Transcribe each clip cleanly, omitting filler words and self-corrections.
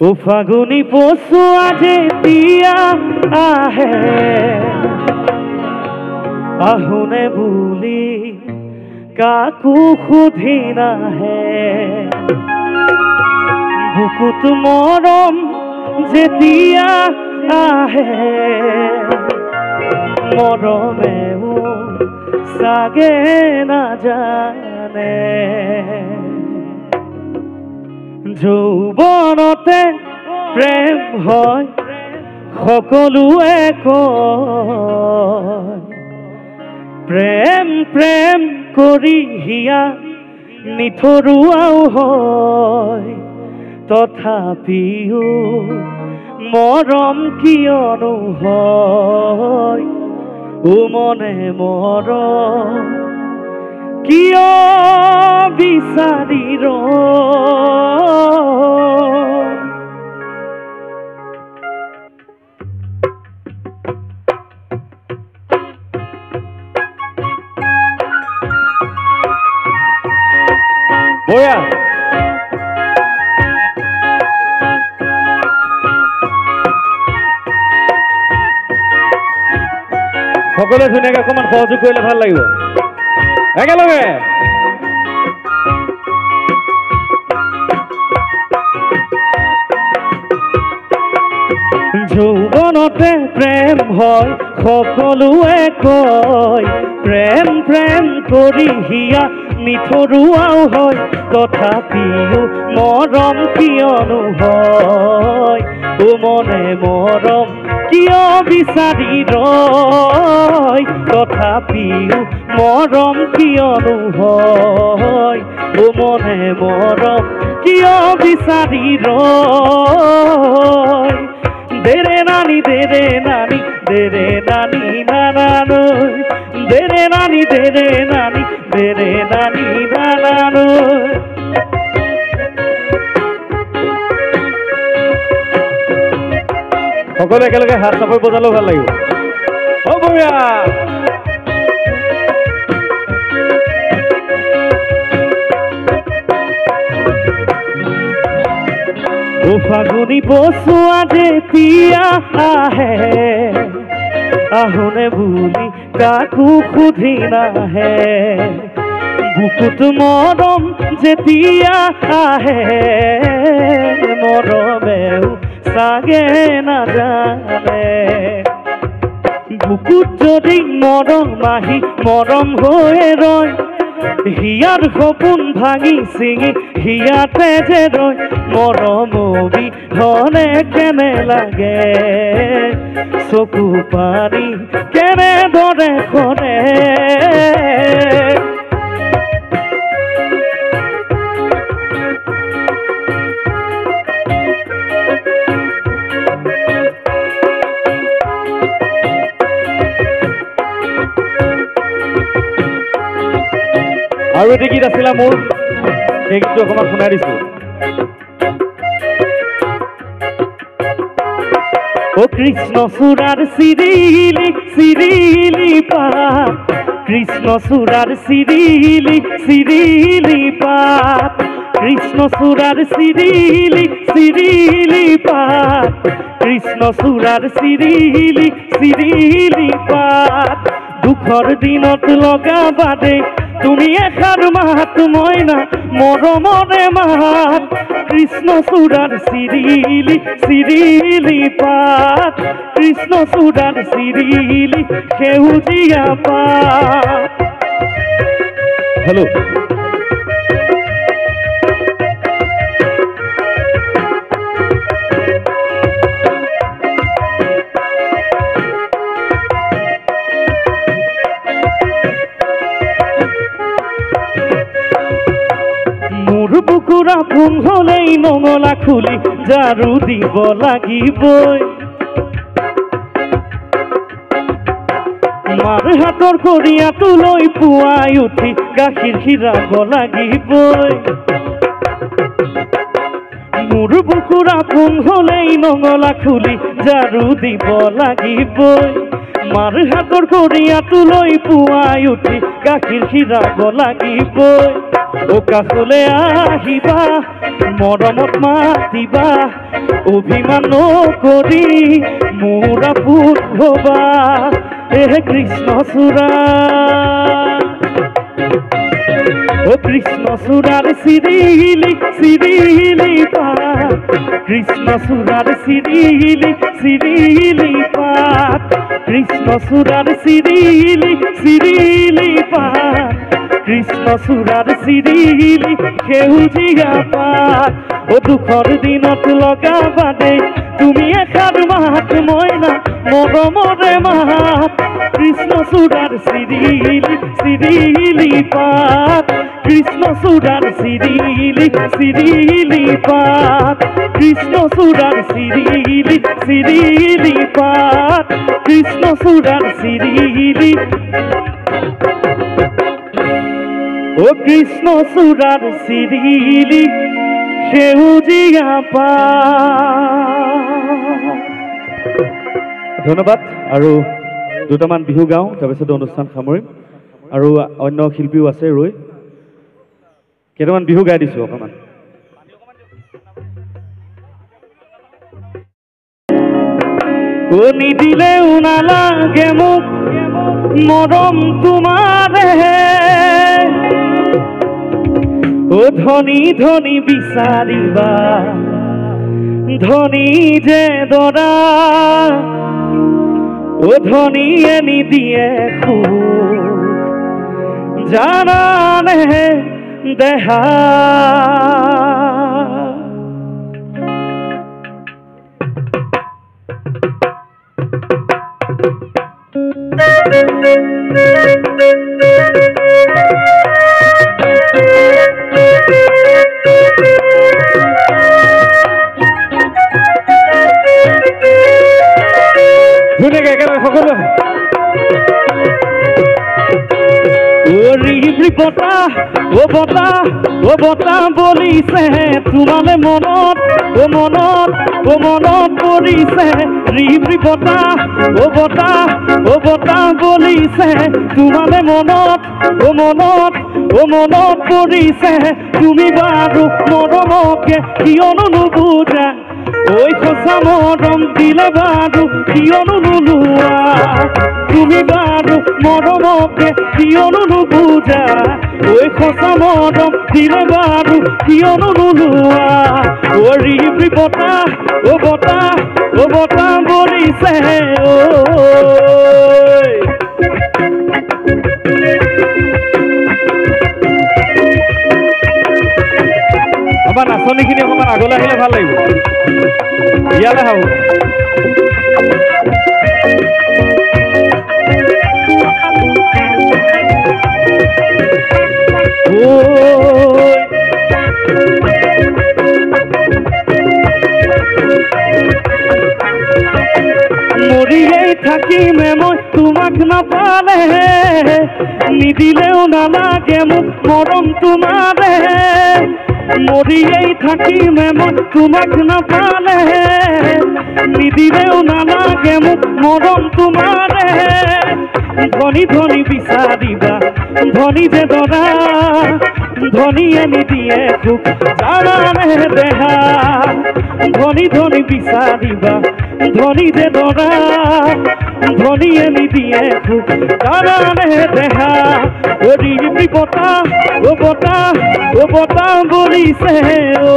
ও ফাগুনি পছুৱা যেতিয়া আহে আহোনে বুলি কাকো সুধি নাহে বুকুত মৰম যেতিয়া আহে মৰমেও চাগে নাজানে যৌৱনতে প্ৰেম হয় সকলোৱে কয় প্ৰেম প্ৰেম কৰি হিয়া নিথৰুৱাও হয় তথাপিও মৰম কিয়নো হয় ও মনে মৰম কিয় বিচাৰি বয়া সকলোৱে ধুনীয়াকৈ অকণমান সহযোগ কৰিলে ভাল লাগিব একেলগে যৌৱনতে প্ৰেম হয় সকলোৱে কয় প্ৰেম প্ৰেম কৰি হিয়া নিথৰুৱাও হয় তথাপিও মৰম কিয়নো হয় ও মনে মৰম কিয় বিচাৰি ৰয় তথাপিও মৰম কিয়নো হয় ও মনে মৰম কিয় বিচাৰি ৰয় দেৰে নানি নানানো দেৰে নানি নানানো সকলো একেলগে হাত চাপৰি বজালেও ভাল লাগিব অ বঢ়িয়া ও ফাগুনি পছুৱা যেতিয়া আহে আহোনে বুলি কাকো সুধি নাহে বুকুত মৰম যেতিয়া আহে মৰমেও চাগে নাজানে বুকুত যদি মৰম আহি মৰম হৈ ৰয় হিয়াৰ সপোন ভাঙি চিঙি হিয়াতে যে ৰয় মৰম বিহনে কেনে লাগে চকু পানী কেনেদৰে সৰে আৰু এটি গীত আছিলে মোৰ সেই গীতটো অকণমান শুনাই দিছো ও কৃষ্ণ চূড়াৰ চিৰিলি চিৰিলি পাত কৃষ্ণ চূড়াৰ চিৰিলি চিৰিলি পাত কৃষ্ণ চূড়াৰ চিৰিলি চিৰিলি পাত কৃষ্ণ চূড়াৰ চিৰিলি চিৰিলি পাত দুখৰ দিনত লগা বাদে তুমি এষাৰ মাত মইনা মৰমৰে মাত কৃষ্ণ চূড়াৰ চিৰিলি চিৰিলি পাত কৃষ্ণ চূড়াৰ চিৰিলি সেউজীয়া পাত হেল্ল' বুকুৰা ফুং হলেই নঙলা খুলি ঝাৰু দিব লাগিবই মাৰ হাতৰ কৰিয়াটো লৈ পুৱাই উঠি গাখীৰ খীৰাব লাগিবই মোৰ বুকুৰা ফুং হলেই নঙলা খুলি ঝাৰু দিব লাগিবই মাৰ হাতৰ কৰিয়াটো লৈ পুৱাই উঠি গাখীৰ খীৰাব লাগিবই ও কাষলে আহিবা মৰমত মাতিবা অভিমান নকৰি মোৰ আপোন হবা কৃষ্ণচূড়া ও কৃষ্ণচূড়াৰ চিৰিলি চিৰিলি পাত কৃষ্ণচূড়াৰ চিৰিলি চিৰিলি পাত কৃষ্ণচূড়াৰ চিৰিলি চিৰিলি পাত কৃষ্ণচূড়াৰ চিৰিলি সেউজীয়া পাত ও দুখৰ দিনত লগাবা দেই তুমি এষাৰ মাত মইনা মৰমৰে মাত কৃষ্ণচূড়াৰ চিৰিলি চিৰিলি পাত কৃষ্ণচূড়াৰ চিৰিলি চিৰিলি পাত কৃষ্ণচূড়াৰ চিৰিলি চিৰিলি পাত কৃষ্ণচূড়াৰ চিৰিলি ও কৃষ্ণচূড়াৰ চিৰিলি সেউজীয়া পাত ধন্যবাদ আৰু দুটামান বিহু গাওঁ তাৰপিছত অনুষ্ঠান সামৰিম আৰু অন্য শিল্পীও আছে ৰৈ কেইটামান বিহু গাই দিছোঁ অকণমান ও নিদিলেও নালাগে মোক মৰম তোমাৰে ও ধনী ধনী বিচাৰিবা ধনী যে দৰা ও ধনীয়ে নিদিয়ে সুখ জানানে দেহা ধুনীয়াকে একেবাৰে সকলো বতাহ ও বতাহ ও বতাহ বলিছে তোমালে মনত ও মনত ও মনত পৰিছে ৰিবি বতাহ ও বতাহ ও বতাহ বলিছে তোমালে মনত ও মনত ও মনত পৰিছে তুমি বাৰু মৰমকে কিয়নো নুবুজা ঐ সঁচা মৰম দিলে বাৰু কিয়নো নোলোৱা তুমি বাৰু মৰমকে কিয়নো নুবুজা ঐ সঁচা মৰম দিলে বাৰু কিয়নো নোলোৱা ও ৰিবি বতাহ ও বতাহ ও বতাহ বলিছে ঐ আমাৰ নাচনীখিনি অকণমান আগলৈ আহিলে ভাল লাগিব ইয়ালৈ আহোঁ মৰিয়েই থাকিমে মই তোমাক নাপালে নিদিলেও নালাগে মোক মৰম তোমাৰে মৰিয়েই থাকিমে মই তোমাক নাপালে নিদিলেও নালাগে মোক মৰম তোমাৰে ধনী ধনী বিচাৰিবা ধনী যে দৰা ধনীয়ে নিদিয়ে সুখ জানানে দেহা ধনী ধনী বিচাৰিবা ধনী যে দৰা ধনীয়ে নিদিয়ে সুখ জানানে দেহা ও ৰিবি বতাহ ও বতাহ ও বতাহ বলিছে ও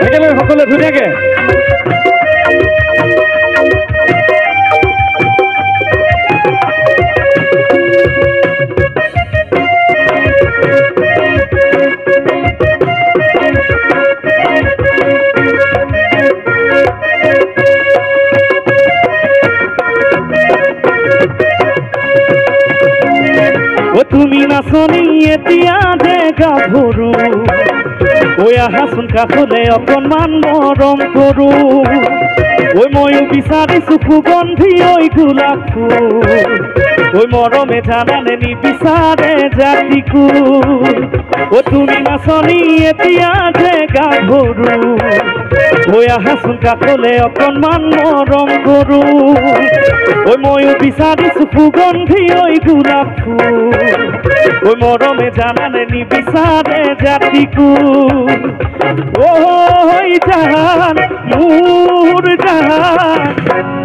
একেলগে সকলোৱে ধুনীয়াকে তুমি নাচনী এতিয়া যে গাভৰু ঐ আহাচোন কাষলে অকণমান মৰম কৰোঁ ওই ময়ূৰ বিচাৰিছো সুগন্ধি ওই গোলাপ ফুল ওই মৰমে জানানে নিবিচাৰে জাতি কুল ও তুমি নাচনি এতিয়া যে গাভৰু ওই আহাচোন কাষলে অকণমান মৰম কৰো ওই ময়ূৰ বিচাৰিছো সুগন্ধি ওই গোলাপ ফুল ওই মৰমে জানানে নিবিচাৰে জাতি কুল ওই জান মোৰ জান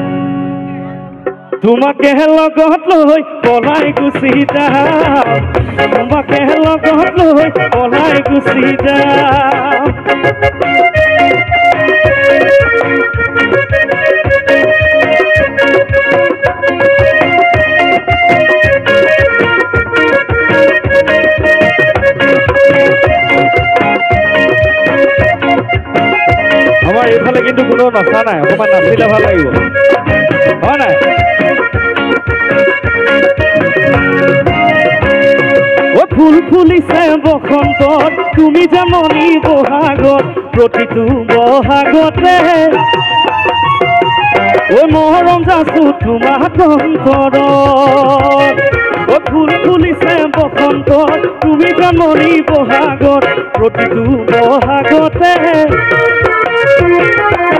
তোমাকে লগত লৈ পলাই গুচি যাম তোমাকে লগত লৈ পলাই গুচি যাম আমাৰ এইফালে কিন্তু কোনো নচা নাই অকণমান নাচিলে ভাল লাগিব হয় নাই ফুল ফুলিছে বসন্তত তুমি যেমনি বহাগত প্ৰতিটো বহাগতে ঐ মৰম যাচো তোমাৰ অন্তৰত ঐ ফুল ফুলিছে বসন্তত তুমি যেমনি বহাগত প্ৰতিটো বহাগতে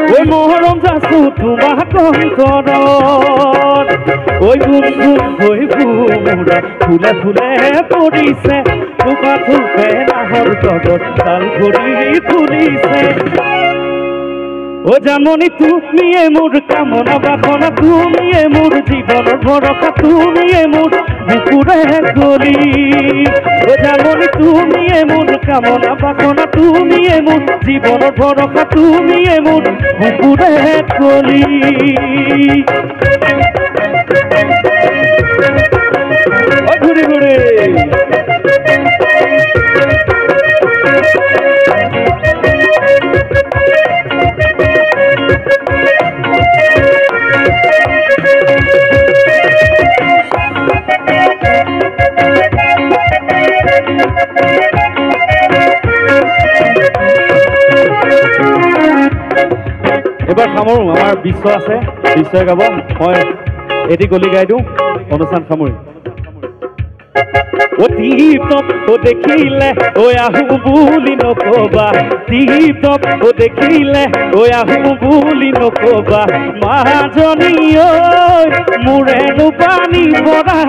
ঐ মৰম যাচো তোমাৰ অন্তৰত ওই গুনগুন হই ভুমুরা ফুলে ফুলে পড়িছে ফুকা ফুকে নাহর জগৎ তাল ঘড়ি ফুলিছে ও জানমনি তুমিয়ে মোর কামনা বাসনা তুমিয়ে মোর জীবন ভরসা তুমিয়ে মোর বুকুরে গলি ও জানমনি তুমিয়ে মোর কামনা বাসনা তুমিয়ে মোর জীবন ভরসা তুমিয়ে মোর বুকুরে গলি ঘুরে ঘুরে এবার সামৰো আমাৰ বিশ্ব আছে বিশ্বই গাব মই এটি গলি গাই দিওঁ অনুষ্ঠান সামৰি ও দীপক ও দেখিলে ও আহু বুলি নকবা দীপক ও দেখিলে ও আহু বুলি নকবা মাজনী ঐ মোৰেনো পানী পৰা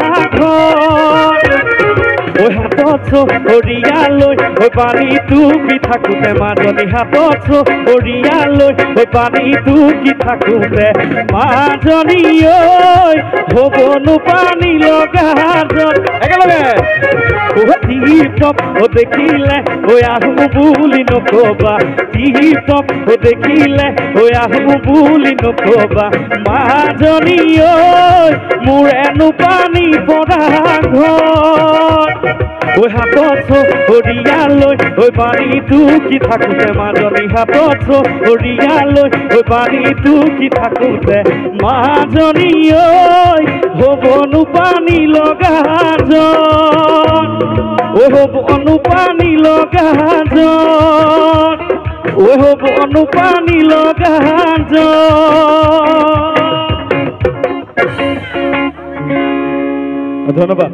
ওই হাতত চৰিয়া লৈ ওই পানী টুকি থাকোতে মাজনী হাতত চৰিয়া লৈ ওই পানী টুকি থাকোতে মাজনী ঐ হ'বনো পানী লগা একেলগে দীপক ও দেখিলে ওই আহু বুলি নকবা দীপক ও দেখিলে ওই আহু বুলি নকবা মাজনী ঐ মোৰেনো পানী পৰা ওই হাতত চৰিয়া লৈ ওই পানী টুকি থাকোতে মাজনী হাতত চৰিয়া লৈ ওই পানী টুকি থাকোতে মাজনী ঐ হ'বনো পানী লগা ও হ'বনো পানী লগা ও হ'বনো পানী লগা ধন্যবাদ